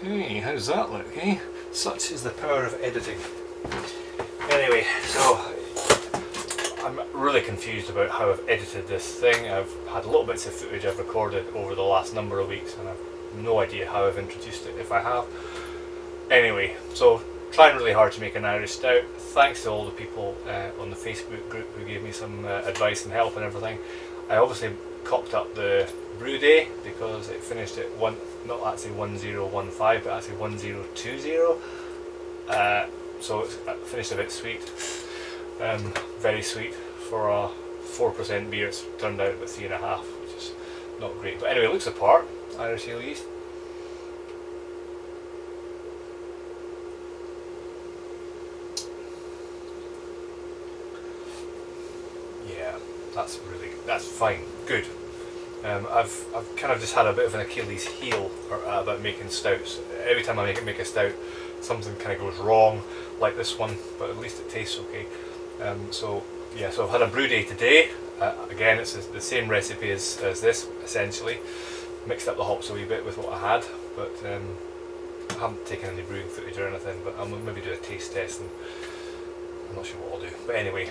Okay, how's that look, eh? Such is the power of editing. Anyway, so I'm really confused about how I've edited this thing. I've had little bits of footage I've recorded over the last number of weeks and I've no idea how I've introduced it, if I have. Anyway, so trying really hard to make an Irish Stout. Thanks to all the people on the Facebook group who gave me some advice and help and everything. I obviously cocked up the brew day because it finished at not actually 1015 but actually 1020. So it finished a bit sweet. Very sweet for a 4% beer. It's turned out about 3.5, which is not great. But anyway, it looks the part. Irish Ale Yeast. Yeah, that's fine, good. I've kind of just had a bit of an Achilles heel about making stouts. Every time I make a stout, something kind of goes wrong, like this one, but at least it tastes okay. So I've had a brew day today. Again, it's the same recipe as this, essentially. Mixed up the hops a wee bit with what I had, but I haven't taken any brewing footage or anything, but I'll maybe do a taste test, and I'm not sure what I'll do. But anyway,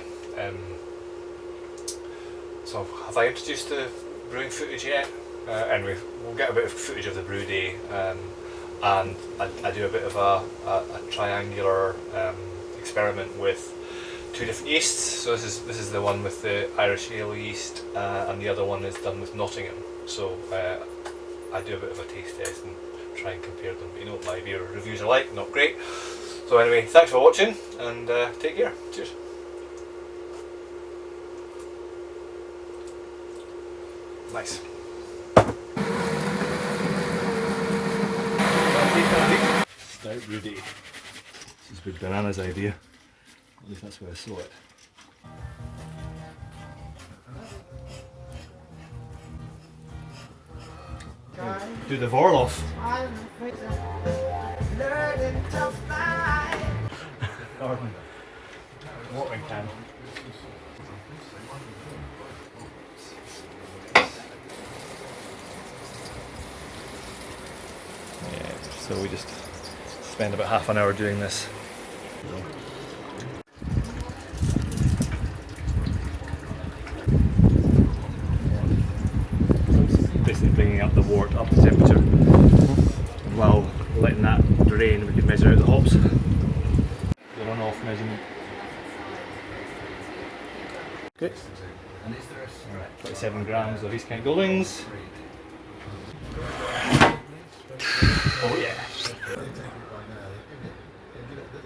so have I introduced the brewing footage yet? Anyway, we'll get a bit of footage of the brew day, and I do a bit of a triangular experiment with two different yeasts. So this is the one with the Irish Ale yeast, and the other one is done with Nottingham. So I do a bit of a taste test and try and compare them. But you know what my beer reviews are like, not great. So anyway, thanks for watching, and take care. Cheers. Nice. Stout brew day. This is Big Banana's idea. At least that's where I saw it. Do the Vorloff. Watering can. Yeah, so we just spend about half an hour doing this. Basically bringing up the wort up to temperature. And while letting that drain, we can measure out the hops. The runoff measurement. Okay. Alright, 27 grams of East Kent Goldings. Oh yeah.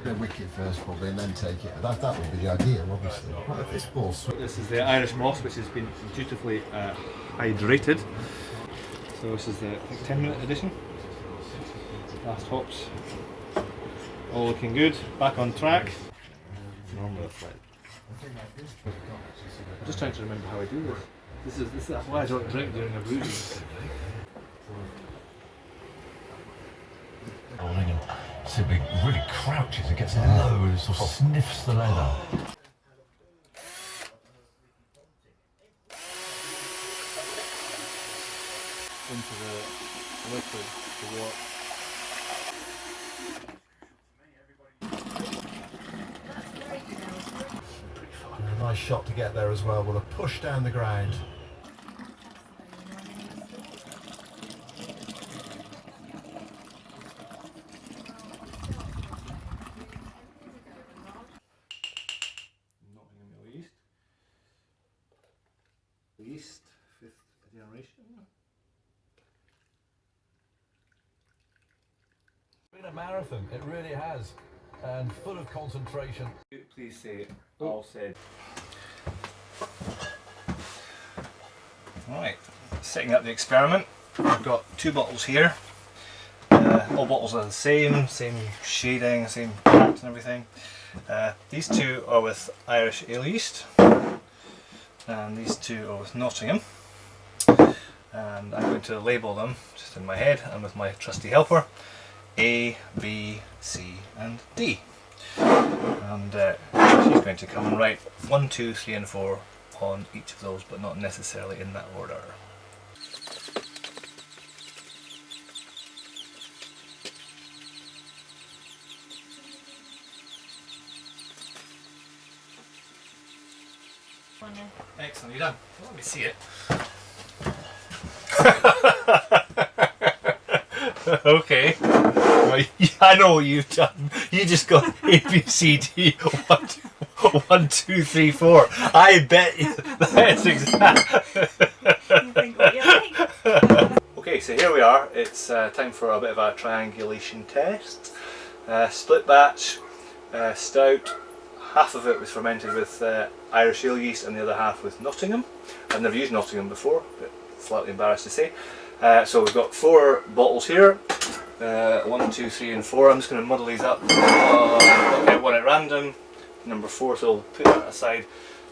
The wicket first probably, and then take it. That would be the ideal, obviously. But if this ball's This is the Irish moss, which has been dutifully hydrated. So this is the 10-minute edition. Last hops. All looking good. Back on track. Normally that's right. I'm just trying to remember how I do this. That's why I don't drink during a brew. So it really crouches, it gets low and sort of sniffs the leather. Into the liquid, the wort. A nice shot to get there as well with a push down the ground. Nottingham Ale Yeast. Yeast, 5th generation. It's been a marathon, it really has, and full of concentration. Please say all said. Alright, setting up the experiment. I've got 2 bottles here. All bottles are the same shading, same caps and everything. These 2 are with Irish Ale Yeast, and these 2 are with Nottingham. And I'm going to label them just in my head and with my trusty helper. A, B, C and D. And she's going to come and write 1, 2, 3 and 4 on each of those, but not necessarily in that order. Excellent, you done? Let me see it. Okay. Right. I know what you've done. You just got A, B, C, D, 1, 2, 3, 4. I bet you that's exact. You think what you think. Okay, so here we are. It's time for a bit of a triangulation test. Split batch, stout. Half of it was fermented with Irish ale yeast and the other half with Nottingham. I've never used Nottingham before, but slightly embarrassed to say. So we've got 4 bottles here. 1, 2, 3 and 4. I'm just going to muddle these up. Okay, one at random. Number 4, so we'll put that aside.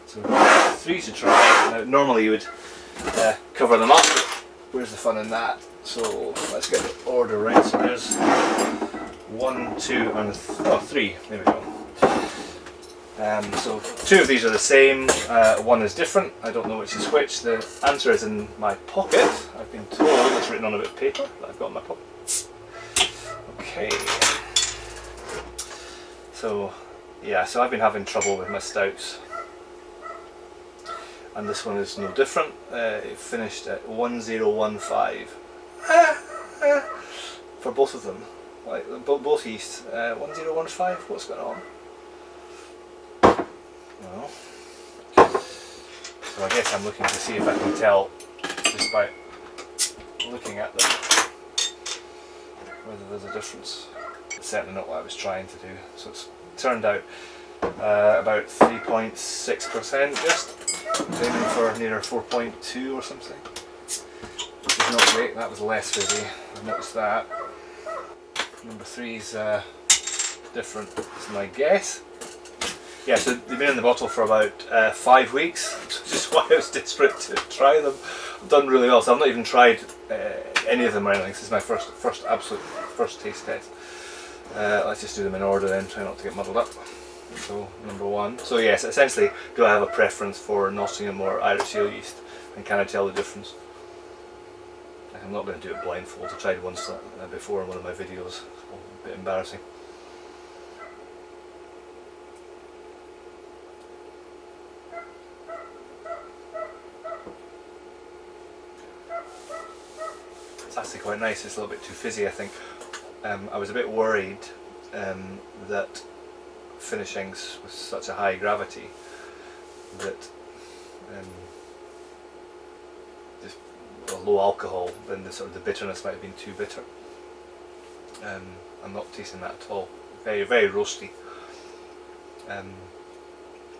So 3 to try. Now, normally you would cover them up, but where's the fun in that? So let's get the order right. So there's 1, 2 and 3. There we go. So 2 of these are the same, 1 is different. I don't know which is which. The answer is in my pocket. I've been told it's written on a bit of paper that I've got in my pocket. Okay. So yeah, so I've been having trouble with my stouts. And this one is no different. It finished at 1015. For both of them. Like both yeasts. 1015, what's going on? Well, so I guess I'm looking to see if I can tell just by looking at them whether there's a difference. It's certainly not what I was trying to do. So it's turned out about 3.6% just, aiming for near 4.2 or something. Which is not great, that was less fizzy, I've noticed that. Number 3's different, is my guess. Yeah, so they've been in the bottle for about 5 weeks, which is why I was desperate to try them. I've done really well, so I've not even tried any of them or anything. This is my absolute first taste test. Let's just do them in order then, try not to get muddled up. So, number 1. So yes, essentially, do I have a preference for Nottingham or Irish ale yeast? And can I tell the difference? I'm not going to do it blindfold. I tried once before in one of my videos. A bit embarrassing. It's actually quite nice. It's a little bit too fizzy, I think. I was a bit worried that finishings with such a high gravity that just a low alcohol, then the bitterness might have been too bitter. I'm not tasting that at all. Very, very roasty.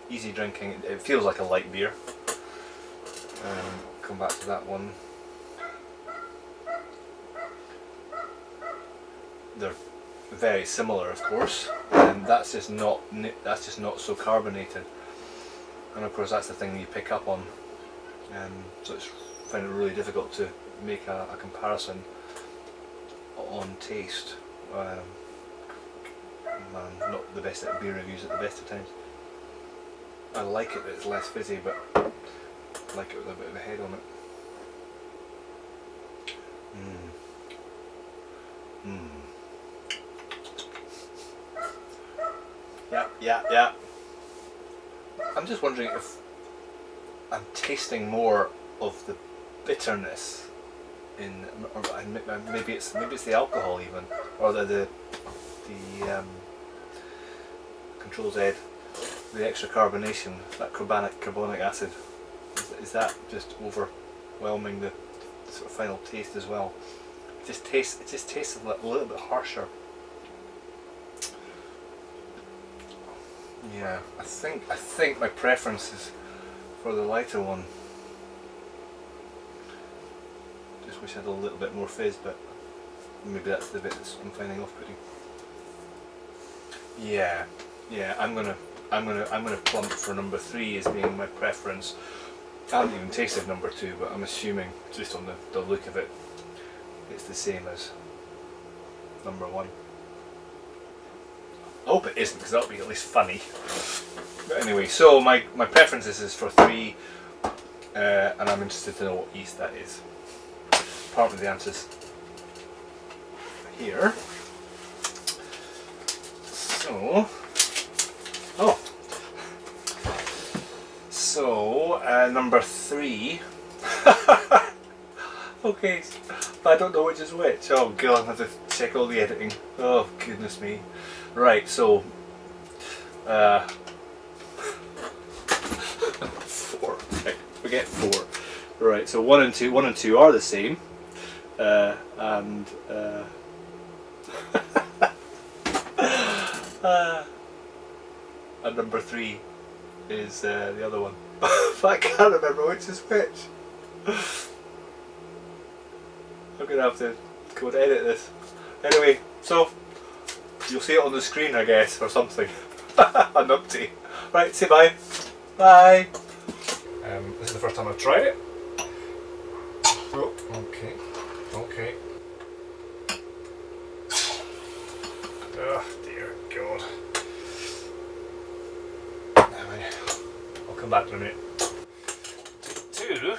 Easy drinking. It feels like a light beer. Come back to that one. They're very similar, of course, and that's just not so carbonated. And of course, that's the thing that you pick up on. So it's find it really difficult to make a comparison on taste. I'm not the best at beer reviews at the best of times. I like it that it's less fizzy, but I like it with a bit of a head on it. Yeah. I'm just wondering if I'm tasting more of the bitterness in, or maybe it's the alcohol even, or the Control Z, the extra carbonation, that carbonic acid. Is that just overwhelming the sort of final taste as well? It just tastes a little bit harsher. Yeah, I think my preference is for the lighter one. Just wish I had a little bit more fizz, but maybe that's the bit that I'm finding off-putting. Yeah, I'm gonna plump for number 3 as being my preference. I haven't even tasted number 2, but I'm assuming just on the look of it, it's the same as number 1. I hope it isn't, because that'll be at least funny. But anyway, so my preference is for 3, and I'm interested to know what yeast that is. Apparently the answer's here. So, So, number 3. Okay, but I don't know which is which. Oh god, I have to check all the editing. Oh goodness me. Right, so 4. Right, forget 4. Right, so 1 and 2 are the same. And and number 3 is the other one. But I can't remember which is which. I'm gonna have to go and edit this. Anyway, so you'll see it on the screen, I guess, or something. An update. Right, say bye. Bye. This is the first time I've tried it. Oh, okay. Okay. Oh dear God. Anyway, I'll come back in a minute. 2.